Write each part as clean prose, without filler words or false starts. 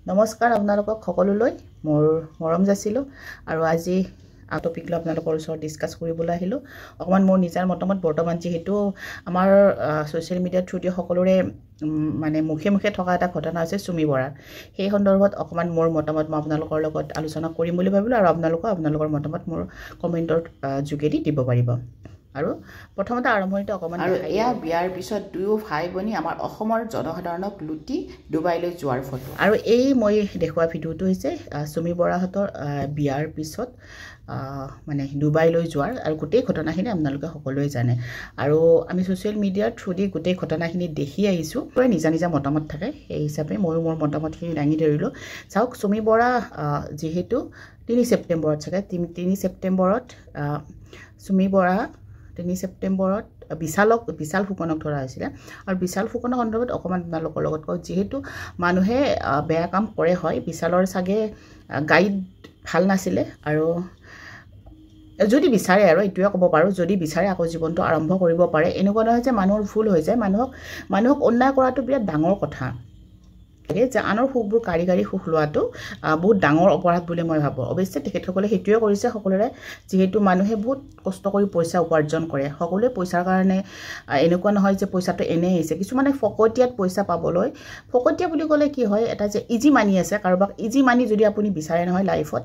নমস্কাৰ আপোনালোকক সকলোলৈ মোৰ মৰম যাচিলোঁ আৰু আজি টপিক লৈ আপোনালোকৰ ওচৰত ডিছকাছ কৰিবলৈ আহিলোঁ। অকণমান মোৰ নিজৰ মতামত বৰ্তমান যিহেতু আমাৰ ছ'চিয়েল মিডিয়াৰ থ্ৰুদি সকলোৰে মানে মুখে মুখে থকা এটা ঘটনা হৈছে চুমি বৰা। সেই সন্দৰ্ভত অকণমান মোৰ মতামত মই আপোনালোকৰ লগত আলোচনা কৰিম বুলি ভাবিলোঁ আৰু আপোনালোকৰ মতামত মোৰ কমেণ্টৰ যোগেদি দিব পাৰিব। আৰু প্ৰথমতে আৰম্ভণিতে অকণমান আৰু এয়া বিয়াৰ পিছত দুয়ো ভাই ভনী আমাৰ অসমৰ জনসাধাৰণক লুটি ডুবাইলৈ যোৱাৰ ফটো। আৰু এই মই দেখুওৱা ভিডিঅ'টো হৈছে চুমি বৰাহঁতৰ বিয়াৰ পিছত মানে ডুবাইলৈ যোৱাৰ আৰু গোটেই ঘটনাখিনি আপোনালোকে সকলোৱে জানে। আৰু আমি ছ'চিয়েল মিডিয়াৰ থ্ৰুদি গোটেই ঘটনাখিনি দেখি আহিছোঁ। নিজা নিজা মতামত থাকে, সেই হিচাপে ময়ো মোৰ মতামতখিনি দাঙি ধৰিলোঁ। চাওক, চুমি বৰা যিহেতু 3 ছেপ্টেম্বৰত চাগে 3 ছেপ্টেম্বৰত চুমি বৰা 3 ছেপ্টেম্বৰত বিশাল ফুকনক ধৰা হৈছিলে। আৰু বিশাল ফুকনৰ সন্দৰ্ভত অকণমান আপোনালোকৰ লগত কওঁ, যিহেতু মানুহে বেয়া কাম কৰে হয়, বিশালৰ চাগে গাইড ভাল নাছিলে আৰু যদি বিচাৰে আৰু এইটোৱে ক'ব পাৰোঁ, যদি বিচাৰে আকৌ জীৱনটো আৰম্ভ কৰিব পাৰে। এনেকুৱা নহয় যে মানুহৰ ভুল হৈ যায়, মানুহক অন্যায় কৰাটো বিৰাট ডাঙৰ কথা। যে আনৰ সুখবোৰ কাঢ়ি সুখ লোৱাটো বহুত ডাঙৰ অপৰাধ বুলি মই ভাবোঁ। অৱশ্যে তেখেতসকলে সেইটোৱে কৰিছে সকলোৰে, যিহেতু মানুহে বহুত কষ্ট কৰি পইচা উপাৰ্জন কৰে। সকলোৱে পইচাৰ কাৰণে এনেকুৱা নহয় যে পইচাটো এনেই আহিছে। কিছুমানে ফকতীয়াত পইচা পাবলৈ, ফকতীয়া বুলি ক'লে কি হয়, এটা যে ইজি মানি আছে, কাৰোবাক ইজি মানি যদি আপুনি বিচাৰে নহয় লাইফত,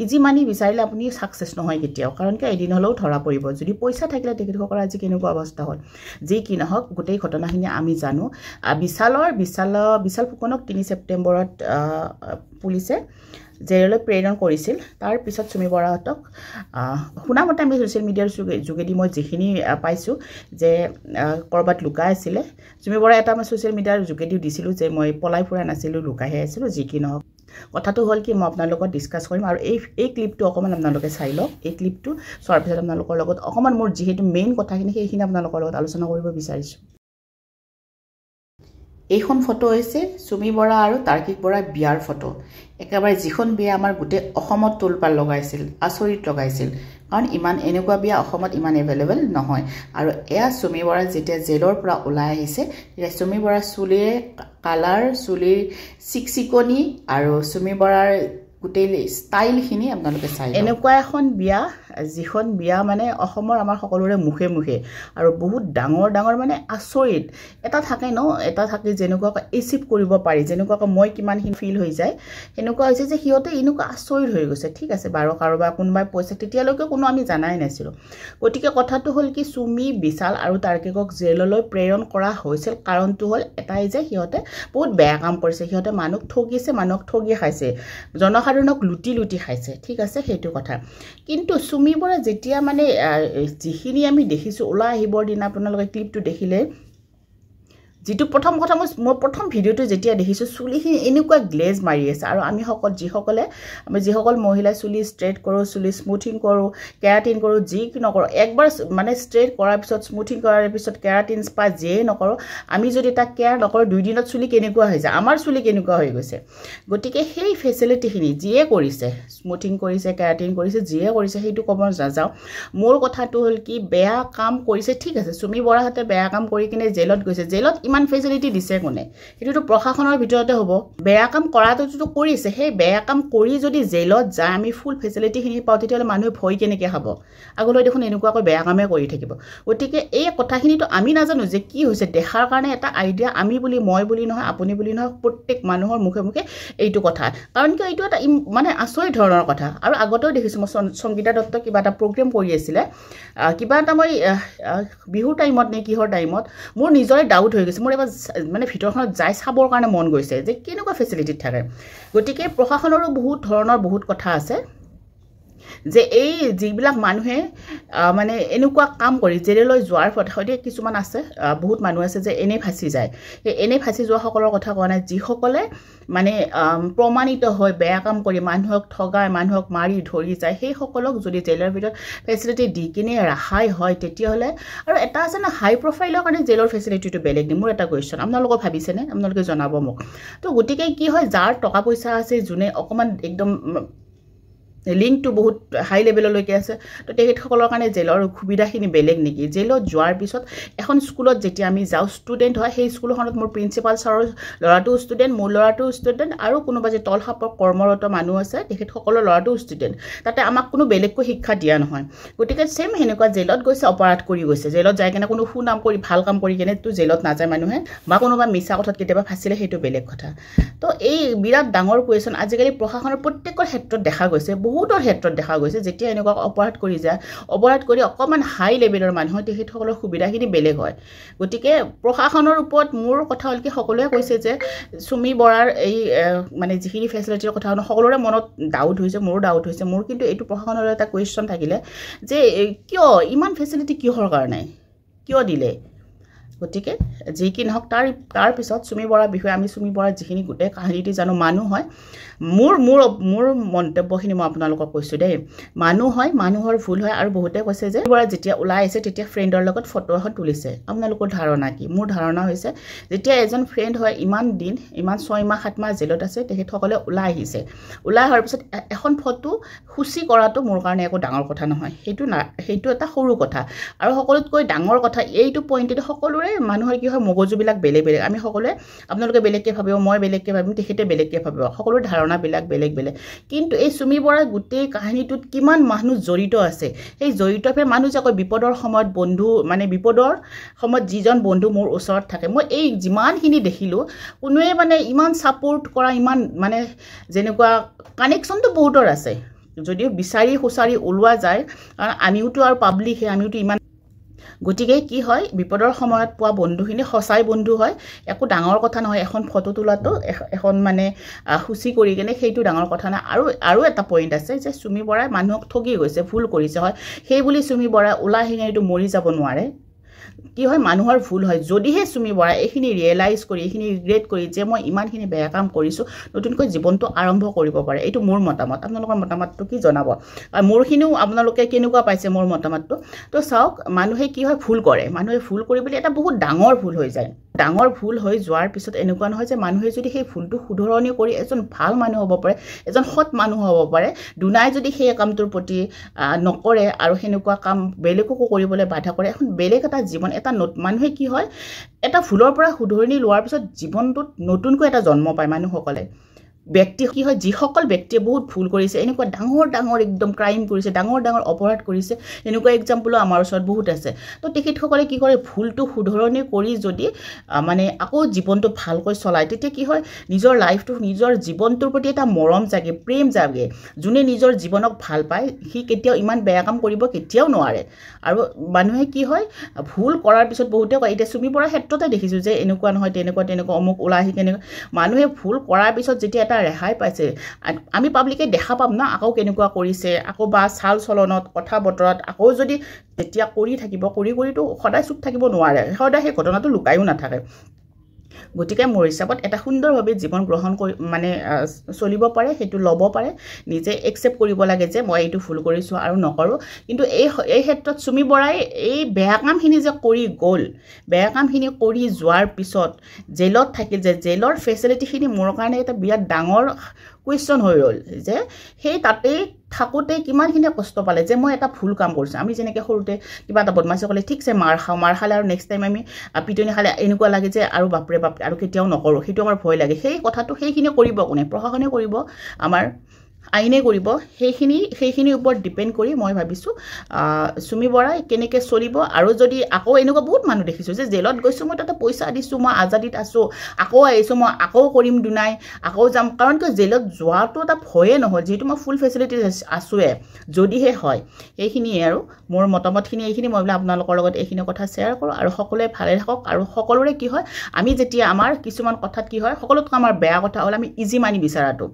ইজি মানি বিচাৰিলে আপুনি ছাকচেছ নহয় কেতিয়াও, কাৰণ কি এদিন হ'লেও ধৰা পৰিব। যদি পইচা থাকিলে তেখেতসকলৰ আজি কেনেকুৱা অৱস্থা হ'ল। যি কি নহওক, গোটেই ঘটনাখিনি আমি জানো। বিশাল ফুকনক 3 ছেপ্টেম্বৰত পুলিচে জেললৈ প্ৰেৰণ কৰিছিল। তাৰপিছত চুমি বৰাহঁতক শুনামতে আমি ছ'চিয়েল মিডিয়াৰ যোগেদি মই যিখিনি পাইছোঁ যে ক'ৰবাত লুকাই আছিলে। চুমি বৰাই এটা মই ছ'চিয়েল মিডিয়াৰ যোগেদিও দিছিলোঁ যে মই পলাই ফুৰা নাছিলোঁ, লুকাইহে আছিলোঁ। যি কি নহওক, কথাটো হ'ল কি, মই আপোনালোকৰ লগত ডিছকাছ কৰিম আৰু এই ক্লিপটো অকণমান আপোনালোকে চাই লওক। এই ক্লিপটো চোৱাৰ পিছত আপোনালোকৰ লগত অকণমান মোৰ যিহেতু মেইন কথাখিনি সেইখিনি আপোনালোকৰ লগত আলোচনা কৰিব বিচাৰিছোঁ। এইখন ফটো হৈছে চুমি বৰা আৰু তাৰ্কিক বৰাৰ বিয়াৰ ফটো। একেবাৰে যিখন বিয়া আমাৰ গোটেই অসমত তোলপাল লগাইছিল, আচৰিত লগাইছিল, কাৰণ এনেকুৱা বিয়া অসমত ইমান এভেইলেবল নহয়। আৰু এয়া চুমি বৰা যেতিয়া জেলৰ পৰা ওলাই আহিছে, তেতিয়া চুমি বৰাৰ চুলিৰ কালাৰ, চুলিৰ চিকচিকনি আৰু চুমি বৰাৰ গোটেই ষ্টাইলখিনি আপোনালোকে চাই। এনেকুৱা এখন বিয়া, যিখন বিয়া মানে অসমৰ আমাৰ সকলোৰে মুখে মুখে আৰু বহুত ডাঙৰ মানে আচৰিত। এটা থাকে যেনেকুৱাকৈ এচিভ কৰিব পাৰি, যেনেকুৱাকৈ মই কিমানখিনি ফিল হৈ যায়, সেনেকুৱা হৈছে যে সিহঁতে এনেকুৱা আচৰিত হৈ গৈছে। ঠিক আছে বাৰু, কাৰোবাৰ কোনোবাই পইচা তেতিয়ালৈকে কোনো আমি জানাই নাছিলোঁ। গতিকে কথাটো হ'ল কি, চুমি, বিশাল আৰু তাৰ্কিকক জেললৈ প্ৰেৰণ কৰা হৈছিল। কাৰণটো হ'ল এটাই যে সিহঁতে বহুত বেয়া কাম কৰিছে, সিহঁতে মানুহক ঠগিছে, মানুহক ঠগি খাইছে, জনসাধাৰণক লুটি খাইছে। ঠিক আছে, সেইটো কথা। কিন্তু চুমি বৰা যেতিয়া মানে যিখিনি আমি দেখিছোঁ ওলাই আহিবৰ দিনা, আপোনালোকে ক্লিপটো দেখিলে, যিটো প্ৰথম কথা মই প্ৰথম ভিডিঅ'টো যেতিয়া দেখিছোঁ, চুলিখিনি এনেকুৱা গ্লেজ মাৰি আছে। আৰু আমি যিসকল মহিলাই চুলি ষ্ট্ৰেইট কৰোঁ, চুলি স্মুথিং কৰোঁ, কেৰাটিন কৰোঁ, যি কি নকৰোঁ, একবাৰ মানে ষ্ট্ৰেইট কৰাৰ পিছত, স্মুথিং কৰাৰ পিছত, কেৰাটিন স্পা যিয়েই নকৰোঁ, আমি যদি তাক কেয়াৰ নকৰোঁ, 2 দিনত চুলি কেনেকুৱা হৈ যায়, আমাৰ চুলি কেনেকুৱা হৈ গৈছে। গতিকে সেই ফেচিলিটিখিনি যিয়ে কৰিছে, স্মুথিং কৰিছে, কেৰাটিন কৰিছে, যিয়ে কৰিছে, সেইটো ক'ব নাযাওঁ। মোৰ কথাটো হ'ল কি, বেয়া কাম কৰিছে। ঠিক আছে, চুমি বৰাহঁতে বেয়া কাম কৰি কিনে জেলত গৈছে। জেলত ইমান ফেচিলিটি দিছে কোনে? সেইটোতো প্ৰশাসনৰ ভিতৰতে হ'ব। বেয়া কাম কৰাটোতো কৰিছে, সেই বেয়া কাম কৰি যদি জেলত যায় আমি ফুল ফেচিলিটিখিনি পাওঁ, তেতিয়াহ'লে মানুহে ভয় কেনেকৈ খাব? আগলৈ দেখোন এনেকুৱাকৈ বেয়া কামে কৰি থাকিব। গতিকে এই কথাখিনিতো আমি নাজানো যে কি হৈছে। দেখাৰ কাৰণে এটা আইডিয়া, মই বুলি নহয়, আপুনি বুলি নহয়, প্ৰত্যেক মানুহৰ মুখে মুখে এইটো কথা। কাৰণ কিয়, এইটো এটা মানে আচৰিত ধৰণৰ কথা। আৰু আগতেও দেখিছোঁ, মই সংগীতা দত্ত কিবা এটা প্ৰগ্ৰেম কৰি আছিলে, কিবা এটা মই বিহুৰ টাইমত নে কিহৰ টাইমত, মোৰ নিজৰে ডাউট হৈ গৈছে। মোৰ এবাৰ মানে ভিতৰখনত যাই চাবৰ কাৰণে মন গৈছে যে কেনেকুৱা ফেচিলিটিত থাকে। গতিকে প্ৰশাসনৰো বহুত কথা আছে, যে এই যিবিলাক মানুহে মানে এনেকুৱা কাম কৰি জেললৈ যোৱাৰ সৈতে কিছুমান আছে, বহুত মানুহ আছে যে এনেই ফাঁচি যায়। সেই এনেই ফাঁচি যোৱাসকলৰ কথা কোৱা নাই, যিসকলে মানে প্ৰমাণিত হয় বেয়া কাম কৰি মানুহক ঠগায়, মানুহক মাৰি ধৰি যায়, সেইসকলক যদি জেলৰ ভিতৰত ফেচিলিটি দি কিনে ৰেহাই হয়, তেতিয়াহ'লে আৰু এটা আছে না, হাই প্ৰফাইলৰ কাৰণে জেলৰ ফেচিলিটিটো বেলেগ দিম। মোৰ এটা কুৱেশ্যন, আপোনালোকে ভাবিছেনে? আপোনালোকে জনাব মোক। তো গতিকে কি হয়, যাৰ টকা পইচা আছে, যোনে অকণমান একদম লিংকটো বহুত হাই লেভেললৈকে আছে তো তেখেতসকলৰ কাৰণে জেলৰ সুবিধাখিনি বেলেগ নেকি জেলত যোৱাৰ পিছত এখন স্কুলত যেতিয়া আমি যাওঁ ষ্টুডেণ্ট হয় সেই স্কুলখনত মোৰ প্ৰিন্সিপাল ছাৰৰ ল'ৰাটো ষ্টুডেণ্ট মোৰ ল'ৰাটো ষ্টুডেণ্ট আৰু কোনোবা যে তলখাপৰ কৰ্মৰত মানুহ আছে তেখেতসকলৰ ল'ৰাটো ষ্টুডেণ্ট তাতে আমাক কোনো বেলেগকৈ শিক্ষা দিয়া নহয় গতিকে ছেম সেনেকুৱা জেলত গৈছে অপৰাধ কৰি গৈছে জেলত যাই কেনে কোনো সুনাম কৰি ভাল কাম কৰি কেনে তো জেলত নাযায় মানুহে বা কোনোবা মিছা কথাত কেতিয়াবা ফাঁচিলে সেইটো বেলেগ কথা তো এই বিৰাট ডাঙৰ কুৱেশ্যন আজিকালি প্ৰশাসনৰ প্ৰত্যেকৰ ক্ষেত্ৰত দেখা গৈছে বহুতৰ ক্ষেত্ৰত দেখা গৈছে যেতিয়া এনেকুৱা অপৰাধ কৰি যায় অপৰাধ কৰি অকণমান হাই লেভেলৰ মানুহ তেখেতসকলৰ সুবিধাখিনি বেলেগ হয় গতিকে প্ৰশাসনৰ ওপৰত মোৰ কথা হ'ল কি সকলোৱে কৈছে যে সুমি বৰাৰ এই মানে যিখিনি ফেচিলিটিৰ কথা সকলোৰে মনত ডাউট হৈছে মোৰো ডাউট হৈছে মোৰ কিন্তু এইটো প্ৰশাসনৰ এটা কুৱেশ্যন থাকিলে যে কিয় ইমান ফেচিলিটি কিহৰ কাৰণে কিয় দিলে গতিকে যি কি নহওক তাৰ পিছত সুমি বৰাৰ বিষয়ে আমি সুমি বৰাৰ যিখিনি গোটেই কাহিনীটি জানো মানুহ হয় মোৰ মন্তব্যখিনি মই আপোনালোকক কৈছোঁ দেই মানুহ হয় মানুহৰ ভুল হয় আৰু বহুতে কৈছে যে বৰা যেতিয়া ওলাই আহিছে তেতিয়া ফ্ৰেণ্ডৰ লগত ফটো এখন তুলিছে আপোনালোকৰ ধাৰণা কি মোৰ ধাৰণা হৈছে যেতিয়া এজন ফ্ৰেণ্ড হয় ইমান দিন ইমান 6 মাহ 7 মাহ জেলত আছে তেখেতসকলে ওলাই আহিছে ওলাই অহাৰ পিছত এখন ফটো খুচি কৰাটো মোৰ কাৰণে একো ডাঙৰ কথা নহয় সেইটো এটা সৰু কথা আৰু সকলোতকৈ ডাঙৰ কথা এইটো পইণ্টটো সকলোৰে মানুহৰ কি হয় মগজুবিলাক বেলেগ বেলেগ আমি সকলোৱে আপোনালোকে বেলেগকৈ ভাবিব মই বেলেগকৈ ভাবিম তেখেতে বেলেগকৈ ভাবিব সকলোৰে ধাৰণাবিলাক বেলেগ বেলেগ কিন্তু এই সুমি বৰাৰ গোটেই কাহিনীটোত কিমান মানুহ জড়িত আছে সেই জড়িত মানুহ যে কয় বিপদৰ সময়ত বন্ধু মানে বিপদৰ সময়ত যিজন বন্ধু মোৰ ওচৰত থাকে মই এই যিমানখিনি দেখিলোঁ কোনোৱে মানে ইমান ছাপোৰ্ট কৰা ইমান মানে যেনেকুৱা কানেকশ্যনটো বহুতৰ আছে যদিও বিচাৰি খুচাৰি ওলোৱা যায় কাৰণ আমিওতো আৰু পাব্লিকহে আমিওতো ইমান গতিকে কি হয় বিপদৰ সময়ত পোৱা বন্ধুখিনি সঁচাই বন্ধু হয় একো ডাঙৰ কথা নহয় এখন ফটো তোলাটো এখন মানে খুচি কৰি কেনে সেইটো ডাঙৰ কথা নাই আৰু এটা পইণ্ট আছে যে সুমি বৰাই মানুহক ঠগি গৈছে ভুল কৰিছে হয় সেই বুলি সুমি বৰাই ওলাই আহিনে এইটো মৰি যাব নোৱাৰে কি হয় মানুহৰ ভুল হয় যদিহে সুমি বৰাই এইখিনি ৰিয়েলাইজ কৰি এইখিনি ৰিগ্ৰেট কৰি যে মই ইমানখিনি বেয়া কাম কৰিছোঁ নতুনকৈ জীৱনটো আৰম্ভ কৰিব পাৰে এইটো মোৰ মতামত আপোনালোকৰ মতামতটো কি জনাব আৰু মোৰখিনিও আপোনালোকে কেনেকুৱা পাইছে মোৰ মতামতটো তো চাওক মানুহে কি হয় ভুল কৰে মানুহে ভুল কৰিবলৈ এটা বহুত ডাঙৰ ভুল হৈ যায় ডাঙৰ ভুল হৈ যোৱাৰ পিছত এনেকুৱা নহয় যে মানুহে যদি সেই ভুলটো শুধৰণি কৰি এজন ভাল মানুহ হ'ব পাৰে এজন সৎ মানুহ হ'ব পাৰে দুনাই যদি সেই কামটোৰ প্ৰতি নকৰে আৰু সেনেকুৱা কাম বেলেগকো কৰিবলৈ বাধা কৰে এখন বেলেগ এটা জীৱন এটা মানুহে কি হয় এটা ভুলৰ পৰা শুধৰণি লোৱাৰ পিছত জীৱনটোত নতুনকৈ এটা জন্ম পায় মানুহসকলে ব্যক্তি কি হয় যিসকল ব্যক্তিয়ে বহুত ভুল কৰিছে এনেকুৱা ডাঙৰ ডাঙৰ একদম ক্ৰাইম কৰিছে ডাঙৰ ডাঙৰ অপৰাধ কৰিছে এনেকুৱা এক্সাম্পলো আমাৰ ওচৰত বহুত আছে তো তেখেতসকলে কি কৰে ভুলটো শুধৰণি কৰি যদি মানে আকৌ জীৱনটো ভালকৈ চলায় তেতিয়া কি হয় নিজৰ লাইফটো নিজৰ জীৱনটোৰ প্ৰতি এটা মৰম জাগে প্ৰেম জাগে যোনে নিজৰ জীৱনক ভাল পায় সি কেতিয়াও ইমান বেয়া কাম কৰিব কেতিয়াও নোৱাৰে আৰু মানুহে কি হয় ভুল কৰাৰ পিছত বহুতে কয় এতিয়া সুমি বৰাৰ ক্ষেত্ৰতে দেখিছোঁ যে এনেকুৱা নহয় তেনেকুৱা অমুক ওলাই আহি কেনেকুৱা মানুহে ভুল কৰাৰ পিছত যেতিয়া এটা ৰেহাই পাইছে আমি পাব্লিকে দেখা পাম না আকৌ কেনেকুৱা কৰিছে আকৌ বা চাল চলনত কথা বতৰাত আকৌ যদি যেতিয়া কৰি থাকিব কৰিতো সদায় চুপ থাকিব নোৱাৰে সদায় সেই ঘটনাটো লুকায়ো নাথাকে গতিকে মোৰ হিচাপত এটা সুন্দৰভাৱে জীৱন গ্ৰহণ কৰি মানে চলিব পাৰে সেইটো ল'ব পাৰে নিজে একচেপ্ট কৰিব লাগে যে মই এইটো ভুল কৰিছোঁ আৰু নকৰোঁ কিন্তু এই ক্ষেত্ৰত সুমি বৰাই এই বেয়া কামখিনি যে কৰি গ'ল বেয়া কামখিনি কৰি যোৱাৰ পিছত জেলত থাকিল যে জেলৰ ফেচিলিটিখিনি মোৰ কাৰণে এটা বিৰাট ডাঙৰ কুৱেশ্যন হৈ ৰ'ল যে সেই তাতেই থাকোঁতে কিমানখিনি কষ্ট পালে যে মই এটা ভুল কাম কৰিছোঁ আমি যেনেকৈ সৰুতে কিবা এটা বদমাচি ক'লে ঠিকছে মাৰ খালে আৰু নেক্সট টাইম আমি পিটনি খালে এনেকুৱা লাগে যে আৰু বাপৰে বাপ আৰু কেতিয়াও নকৰোঁ সেইটো আমাৰ ভয় লাগে সেই কথাটো সেইখিনি কৰিব কোনে প্ৰশাসনে কৰিব আমাৰ আইনে কৰিব সেইখিনিৰ ওপৰত ডিপেণ্ড কৰি মই ভাবিছোঁ সুমি বৰাই কেনেকৈ চলিব আৰু যদি আকৌ এনেকুৱা বহুত মানুহ দেখিছোঁ যে জেলত গৈছোঁ মই তাতে পইচা দিছোঁ মই আজাদীত আছোঁ আকৌ আহিছোঁ মই আকৌ কৰিম দুনাই আকৌ যাম কাৰণ কিয় জেলত যোৱাটো এটা ভয়ে নহয় যিহেতু মই ফুল ফেচিলিটি আছোঁৱে যদিহে হয় সেইখিনিয়ে আৰু মোৰ মতামতখিনি এইখিনি মই বোলে আপোনালোকৰ লগত এইখিনি কথা শ্বেয়াৰ কৰোঁ আৰু সকলোৱে ভালে থাকক আৰু সকলোৰে কি হয় আমি যেতিয়া আমাৰ কিছুমান কথাত কি হয় সকলোতকৈ আমাৰ বেয়া কথা হ'ল আমি ইজি মানি বিচাৰাটো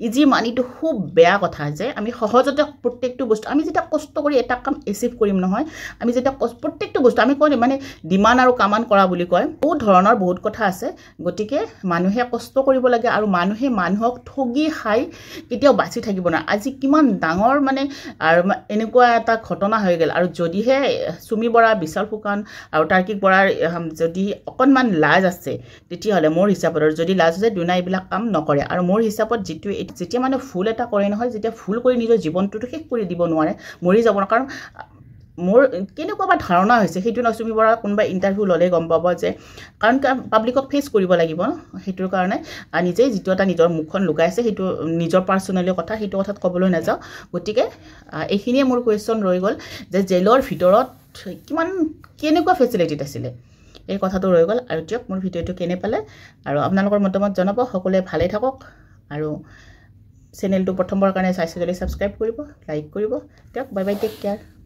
ইজি মানিটো খুব বেয়া কথা যে আমি সহজতে প্ৰত্যেকটো বস্তু আমি যেতিয়া কষ্ট কৰি এটা কাম এচিভ কৰিম নহয় আমি যেতিয়া প্ৰত্যেকটো বস্তু আমি কয় মানে ডিমাণ্ড আৰু কামান কৰা বুলি কয় বহুত ধৰণৰ বহুত কথা আছে গতিকে মানুহে কষ্ট কৰিব লাগে আৰু মানুহে মানুহক ঠগি খাই কেতিয়াও বাচি থাকিব নোৱাৰে আজি কিমান ডাঙৰ মানে আৰু এনেকুৱা এটা ঘটনা হৈ গ'ল আৰু যদিহে সুমি বৰা বিশাল ফুকন আৰু তাৰ্কিক বৰাৰ যদি অকণমান লাজ আছে তেতিয়াহ'লে মোৰ হিচাপত যদি লাজ আছে দুনাই এইবিলাক কাম নকৰে আৰু মোৰ হিচাপত যেতিয়া মানে ভুল এটা কৰে নহয় যেতিয়া ভুল কৰি নিজৰ জীৱনটোতো শেষ কৰি দিব নোৱাৰে মৰি যাব কাৰণ মোৰ কেনেকুৱা ধাৰণা হৈছে সেইটো ন চুমি বৰা কোনোবা ইণ্টাৰভিউ ল'লে গম পাব যে কাৰণ পাব্লিকক ফেচ কৰিব লাগিব সেইটোৰ কাৰণে নিজেই যিটো এটা নিজৰ মুখখন লুকাই আছে সেইটো নিজৰ পাৰ্চনেলি কথা সেইটো কথাত ক'বলৈ নাযাওঁ গতিকে এইখিনিয়ে মোৰ কুৱেশ্যন ৰৈ গ'ল যে জেলৰ ভিতৰত কেনেকুৱা ফেচিলিটিত আছিলে এই কথাটো ৰৈ গ'ল আৰু দিয়ক মোৰ ভিডিঅ'টো কেনে পালে আৰু আপোনালোকৰ মতামত জনাব সকলোৱে ভালে থাকক আৰু চেনেলটো প্ৰথমবাৰৰ কাৰণে চাইছে যদি ছাবস্ক্ৰাইব কৰিব লাইক কৰিব দিয়ক বাই বাই টেক কেয়াৰ